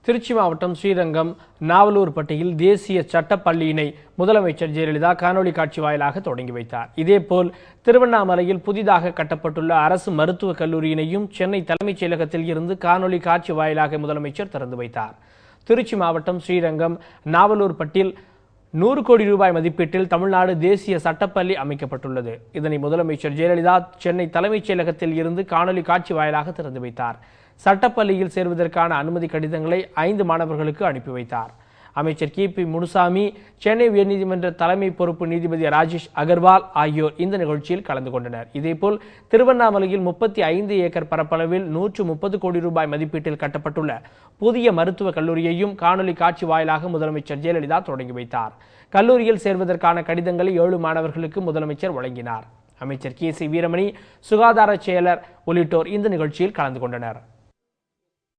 திருச்சி மாவட்டம் ஸ்ரீரங்கம் நாவலூர்பட்டியில் தேசிய சட்டப்பள்ளியினை முதலமைச்சர் ஜெயலலிதா காணொலி காட்சி வாயிலாக தொடங்கி வைத்தார். இதேபோல் திருவண்ணாமலையில் புதிதாக கட்டப்பட்டுள்ள அரசு மருத்துவக் கல்லூரியினையும் சென்னை தலைமைச் செயலகத்தில் இருந்து காணொலி காட்சி வாயிலாக முதலமைச்சர் திறந்து வைத்தார். திருச்சி மாவட்டம் ஸ்ரீரங்கம் நாவலூர்பட்டியில் 100 கோடி ரூபாய் மதிப்பீட்டில் தமிழ்நாடு தேசிய சட்டப்பள்ளி அமைக்கப்பட்டுள்ளது. இதனை முதலமைச்சர் ஜெயலலிதா சென்னை தலைமைச் செயலகத்தில் இருந்து காணொலி காட்சி வாயிலாக திறந்து வைத்தார். சட்டப்பள்ளியில் சேர்வதற்கான அனுமதி கடிதங்களை 5 மாணவர்களுக்கு அனுப்பி வைத்தார். அமைச்சர் கி.பி. முனுசாமி, சென்னை உயர்நீதிமன்ற தலைமை பொறுப்பு நீதிபதி ராஜேஷ் அகர்வால் ஆகியோர் இந்த நிகழ்ச்சியில் கலந்து கொண்டனர். இதேபோல் திருவண்ணாமலையில் 35 ஏக்கர் பரப்பளவில் 130 கோடி ரூபாய் மதிப்பீட்டில் கட்டப்பட்டுள்ள புதிய மருத்துவக் கல்லூரியையும் காணொலி காட்சி வாயிலாக முதலமைச்சர் ஜெயலலிதா தொடங்கி வைத்தார். கல்லூரியில் சேர்வதற்கான கடிதங்களை 7 மாணவர்களுக்கு முதலமைச்சர் வழங்கினார். அமைச்சர் கே.சி. வீரமணி, சுகாதார செயலர் உள்ளிட்டோர் இந்த நிகழ்ச்சியில் கலந்து கொண்டனர்.